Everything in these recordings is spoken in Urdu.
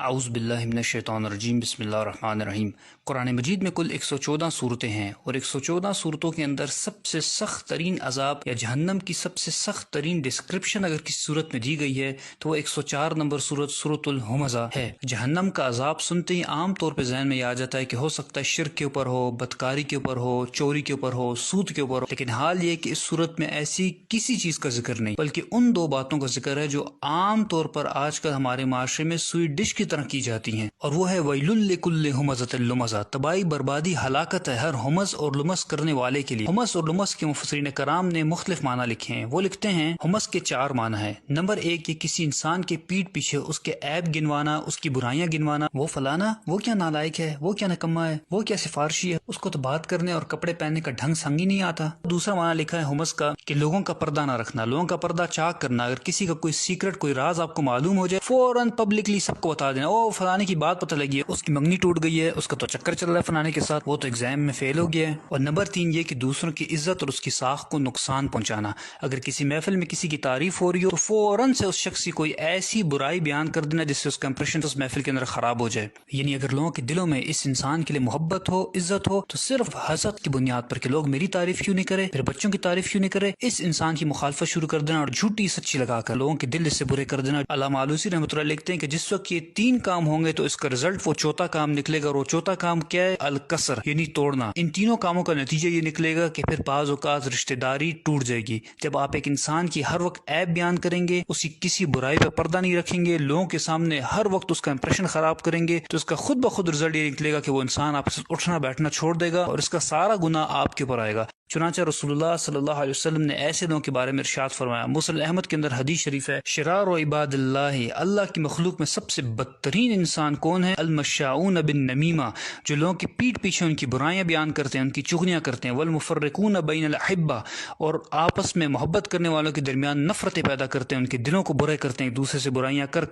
اعوذ باللہ من الشیطان الرجیم بسم اللہ الرحمن الرحیم۔ قرآن مجید میں کل 114 صورتیں ہیں اور 114 صورتوں کے اندر سب سے سخت ترین عذاب یا جہنم کی سب سے سخت ترین ڈسکرپشن اگر کسی صورت میں دی گئی ہے تو وہ 104 نمبر صورت سورۃ الہمزہ ہے۔ جہنم کا عذاب سنتے ہی عام طور پہ ذہن میں یہ آ جاتا ہے کہ ہو سکتا ہے شرک کے اوپر ہو، بدکاری کے اوپر ہو، چوری کے اوپر ہو، سود کے اوپر ہو، لیکن حال یہ کہ اس صورت میں ایسی کسی چیز کا ذکر نہیں بلکہ ان دو باتوں کا ذکر ہے جو عام طور پر آج کل ہمارے معاشرے میں سوئی ڈش کی طرح کی جاتی ہیں، اور وہ ہے ویل لکل ہمزۃ لمزہ، تباہی بربادی ہلاکت ہے ہر ہمز اور لمز کرنے والے کے لیے۔ ہمز اور لمز کے مفسرین کرام نے مختلف معنی لکھے ہیں۔ وہ لکھتے ہیں ہمز کے 4 معنی ہیں۔ نمبر 1، یہ کسی انسان کے پیٹ پیچھے اس کے عیب گنوانا، اس کی برائیاں گنوانا، وہ فلانا وہ کیا نالائق ہے، وہ کیا نکما ہے، وہ کیا سفارشی ہے، اس کو تو بات کرنے اور کپڑے پہننے کا ڈھنگ سنگ ہی نہیں آتا۔ دوسرا معنی لکھا ہے ہمز کا کہ لوگوں کا پردہ نہ رکھنا، لوگوں کا پردہ چاک کرنا، اگر کسی کا کوئی سیکرٹ کوئی راز آپ کو معلوم ہو جائے فوراً پبلکلی سب کو بتا دینا، او فلانے کی بات پتہ لگی ہے، اس کی منگنی ٹوٹ گئی ہے، اس کا تو چکر چل رہا ہے فلانے کے ساتھ، وہ تو ایگزام میں فیل ہو گیا ہے۔ اور نمبر 3 یہ کہ دوسروں کی عزت اور اس کی ساخت کو نقصان پہنچانا، اگر کسی محفل میں کسی کی تعریف ہو رہی ہو تو فوراً سے اس شخص کی کوئی ایسی برائی بیان کر دینا جس سے اس کا امپریشن اس محفل کے اندر خراب ہو جائے۔ یعنی اگر لوگوں کے دلوں میں اس انسان کے لیے محبت ہو، عزت ہو، تو صرف حسد کی بنیاد پر کہ لوگ میری تعریف کیوں نہیں کرے، پھر بچوں کی تعریف کیوں نہیں کرے، اس انسان کی مخالفت شروع کر دینا اور جھوٹی سچی لگا کر لوگوں کے دل اس سے برے کر دینا۔ علامہ آلوسی رحمۃ اللہ لکھتے ہیں کہ جس وقت یہ 3 کام ہوں گے تو اس کا رزلٹ وہ چوتھا کام نکلے گا، اور وہ چوتھا کام کیا ہے؟ الکسر، یعنی توڑنا۔ ان تینوں کاموں کا نتیجہ یہ نکلے گا کہ پھر بعض اوقات رشتہ داری ٹوٹ جائے گی۔ جب آپ ایک انسان کی ہر وقت عیب بیان کریں گے، اس کی کسی برائی پہ پردہ نہیں رکھیں گے، لوگوں کے سامنے ہر وقت اس کا امپریشن خراب کریں گے، تو اس کا خود بخود رزلٹ یہ نکلے گا کہ وہ انسان آپ سے اٹھنا بیٹھنا چھوڑ دے گا اور اس کا سارا گناہ آپ کے اوپر آئے گا۔ چنانچہ رسول اللہ صلی اللہ علیہ وسلم نے ایسے لوگوں کے بارے میں ارشاد فرمایا، مسلم احمد کے اندر حدیث شریف ہے، شرار و عباد اللہ کی مخلوق میں سب سے بدترین انسان کون ہے؟ المشاؤون بالنمیمہ، جو لوگوں کی پیٹ پیچھے ان کی برائیاں بیان کرتے ہیں، ان کی چغلیاں کرتے ہیں، والمفرقون بین الاحبہ، اور آپس میں محبت کرنے والوں کے درمیان نفرتیں پیدا کرتے ہیں، ان کے دلوں کو برے کرتے ہیں ایک دوسرے سے برائیاں کر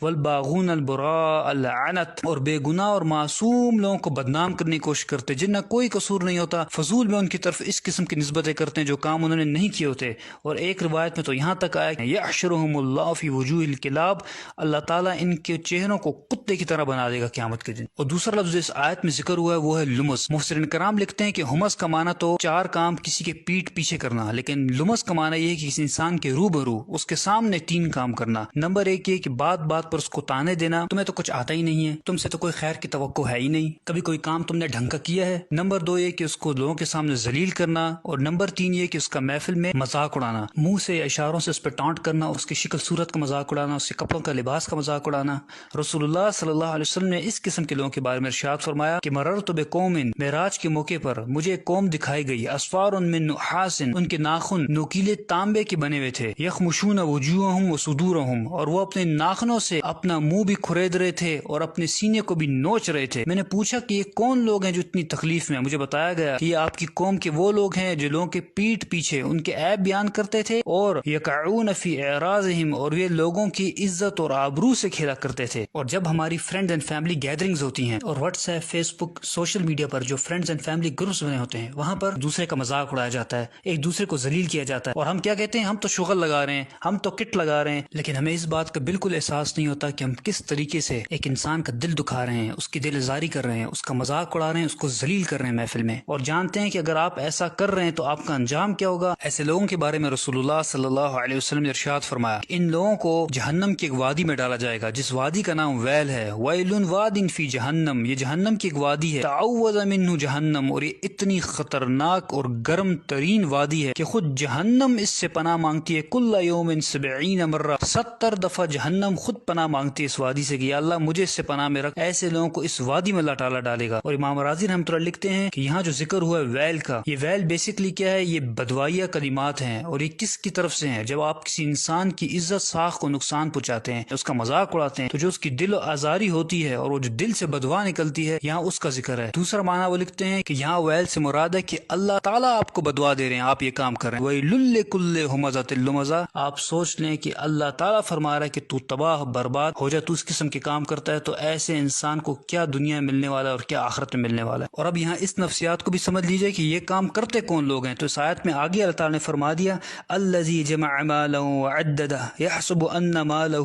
والباغون البراء اللعنت، اور بے گناہ اور معصوم لوگوں کو بدنام کرنے کی کوشش کرتے جن کا کوئی قصور نہیں ہوتا، فضول میں ان کی طرف اس قسم کی نسبتیں کرتے ہیں جو کام انہوں نے نہیں کیے ہوتے۔ اور ایک روایت میں تو یہاں تک آیا کہ یحشرہم اللہ فی وجوہ الکلاب، اللہ تعالیٰ ان کے چہروں کو کتے کی طرح بنا دے گا قیامت کے دن۔ اور دوسرا لفظ اس آیت میں ذکر ہوا ہے وہ ہے لمز۔ مفسرین کرام لکھتے ہیں کہ ہمز کا معنی تو 4 کام کسی کے پیٹ پیچھے کرنا، لیکن لمز کا معنی یہ ہے کہ کسی انسان کے روبرو اس کے سامنے 3 کام کرنا۔ نمبر 1 یہ کہ بات بات پر اس کو تانے دینا، تمہیں تو کچھ آتا ہی نہیں ہے، تم سے تو کوئی خیر کی توقع ہے ہی نہیں، کبھی کوئی کام تم نے ڈھنگ کا کیا ہے۔ نمبر 2 یہ کہ اس کو لوگوں کے سامنے ذلیل کرنا، اور نمبر 3 یہ کہ اس کا محفل میں مذاق اڑانا، منہ سے اشاروں سے اس پہ ٹانٹ کرنا، اس کی شکل صورت کا مذاق اڑانا، اس کے کپڑوں کا لباس کا مذاق اڑانا۔ رسول اللہ صلی اللہ علیہ وسلم نے اس قسم کے لوگوں کے بارے میں ارشاد فرمایا کہ مررت بقوم، معراج کے موقع پر مجھے ایک قوم دکھائی گئی، اسفار من نحاس، ان کے ناخن نوکیلے تانبے کے بنے ہوئے تھے، یخمشون وجوہہم وصدورہم، اور وہ اپنے ناخنوں سے اپنا منہ بھی کھرید رہے تھے اور اپنے سینے کو بھی نوچ رہے تھے۔ میں نے پوچھا کہ یہ کون لوگ ہیں جو اتنی تکلیف میں ہیں؟ مجھے بتایا گیا کہ یہ آپ کی قوم کے وہ لوگ ہیں جو لوگوں کے پیٹ پیچھے ان کے عیب بیان کرتے تھے، اور یقعون فی اعراضہم، اور یہ لوگوں کی عزت اور آبرو سے کھیلا کرتے تھے۔ اور جب ہماری فرینڈز اینڈ فیملی گیدرنگز ہوتی ہیں، اور واٹس ایپ، فیس بک، سوشل میڈیا پر جو فرینڈز اینڈ فیملی گروپس بنے ہوتے ہیں، وہاں پر دوسرے کا مذاق اڑایا جاتا ہے، ایک دوسرے کو ذلیل کیا جاتا ہے، اور ہم کیا کہتے ہیں؟ ہم تو شغل لگا رہے ہیں، ہم تو کٹ لگا رہے ہیں، لیکن ہمیں اس بات کا بالکل احساس نہیں ہوتا کہ ہم کس طریقے سے ایک انسان کا دل دکھا رہے ہیں، اس کی دل آزاری کر رہے ہیں، اس کا مذاق اڑا رہے ہیں، اس کو ذلیل کر رہے ہیں محفل میں، اور جانتے ہیں کہ اگر آپ ایسا کر رہے ہیں تو آپ کا انجام کیا ہوگا۔ ایسے لوگوں کے بارے میں رسول اللہ صلی اللہ علیہ وسلم نے ارشاد فرمایا کہ ان لوگوں کو جہنم کی ایک وادی میں ڈالا جائے گا جس وادی کا نام ویل ہے، ویل واد فی جہنم، یہ جہنم کی ایک وادی ہے، تعوذ منہ جہنم، اور یہ اتنی خطرناک اور گرم ترین وادی ہے کہ خود جہنم اس سے پناہ مانگتی ہے، کل یوم 70 مرہ، 70 دفعہ جہنم خود پناہ مانگتی ہے اس وادی سے کہ یا اللہ مجھے اس سے پناہ میں رکھ۔ ایسے لوگوں کو اس وادی میں اللہ تعالیٰ ڈالے گا۔ اور امام راضی رحمۃ اللہ لکھتے ہیں کہ یہاں جو ذکر ہوا ہے ویل کا، یہ ویل بیسکلی کیا ہے؟ یہ بدوائیہ کلمات ہیں، اور یہ کس کی طرف سے ہیں؟ جب آپ کسی انسان کی عزت ساخت کو نقصان پہنچاتے ہیں، اس کا مذاق اڑاتے ہیں، تو جو اس کی دل آزاری ہوتی ہے اور وہ جو دل سے بدوا نکلتی ہے، یہاں اس کا ذکر ہے۔ دوسرا معنی وہ لکھتے ہیں کہ یہاں ویل سے مراد ہے کہ اللہ تعالیٰ آپ کو بدوا دے رہے ہیں، آپ یہ کام کر رہے ہیں، ویل لکل ہمزۃ لمزہ، آپ سوچ لیں کہ اللہ تعالیٰ فرما رہا ہے کہ تو تباہ برباد ہو جا، تو اس قسم کے کام کرتا ہے، تو ایسے انسان کو کیا دنیا میں ملنے والا ہے اور کیا آخرت میں ملنے والا ہے۔ اور اب یہاں اس نفسیات کو بھی سمجھ لیجئے کہ یہ کام کر کرتے کون لوگ ہیں؟ تو اس آیت میں آگے اللہ تعالیٰ نے فرما دیا الذی جمع مالا وعددہ یحسب ان مالہ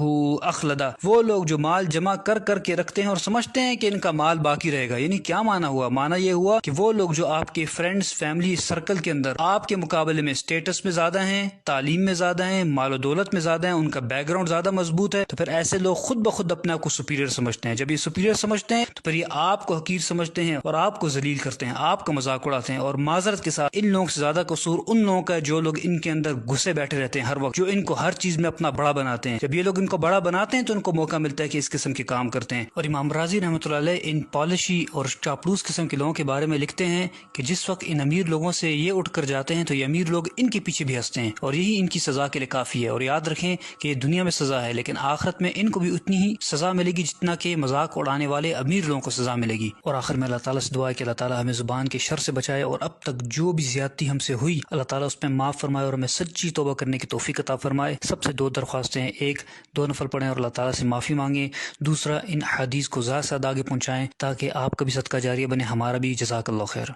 اخلدہ، وہ لوگ جو مال جمع کر کر کے رکھتے ہیں اور سمجھتے ہیں کہ ان کا مال باقی رہے گا۔ یعنی کیا معنی ہوا؟ معنی یہ ہوا کہ وہ لوگ جو آپ کے فرینڈز فیملی سرکل کے اندر آپ کے مقابلے میں اسٹیٹس میں زیادہ ہیں، تعلیم میں زیادہ ہیں، مال و دولت میں زیادہ ہیں، ان کا بیک گراؤنڈ زیادہ مضبوط ہے، تو پھر ایسے لوگ خود بخود اپنے آپ کو سپیریئر سمجھتے ہیں۔ جب یہ سپیریئر سمجھتے ہیں تو پھر یہ آپ کو حقیر سمجھتے ہیں اور آپ کو ذلیل کرتے ہیں، آپ کا مذاق اڑاتے ہیں۔ اور معذرت کے ساتھ ان لوگوں سے زیادہ قصور ان لوگوں کا ہے جو لوگ ان کے اندر گھسے بیٹھے رہتے ہیں ہر وقت، جو ان کو ہر چیز میں اپنا بڑا بناتے ہیں۔ جب یہ لوگ ان کو بڑا بناتے ہیں تو ان کو موقع ملتا ہے کہ اس قسم کے کام کرتے ہیں۔ اور امام رازی رحمۃ اللہ علیہ ان پالشی اور چاپلوس قسم کے لوگوں کے بارے میں لکھتے ہیں کہ جس وقت ان امیر لوگوں سے یہ اٹھ کر جاتے ہیں تو یہ امیر لوگ ان کے پیچھے بھی ہنستے ہیں، اور یہی ان کی سزا کے لیے کافی ہے۔ اور یاد رکھیں کہ یہ دنیا میں سزا ہے، لیکن آخرت میں ان کو بھی اتنی ہی سزا ملے گی جتنا کہ مذاق اڑانے والے امیر لوگوں کو سزا ملے گی۔ اور آخر میں اللہ تعالیٰ سے دعا ہے کہ اللہ تعالیٰ ہمیں زبان کے شر سے بچائے، اور اب تک جو بھی زیادتی ہم سے ہوئی اللہ تعالیٰ اس میں معاف فرمائے اور ہمیں سچی توبہ کرنے کی توفیق عطا فرمائے۔ سب سے دو درخواستیں ہیں، ایک دو نفل پڑھیں اور اللہ تعالیٰ سے معافی مانگیں، دوسرا ان حدیث کو زیادہ سے زیادہ آگے پہنچائیں تاکہ آپ کا بھی صدقہ جاریہ بنے، ہمارا بھی۔ جزاک اللہ خیر۔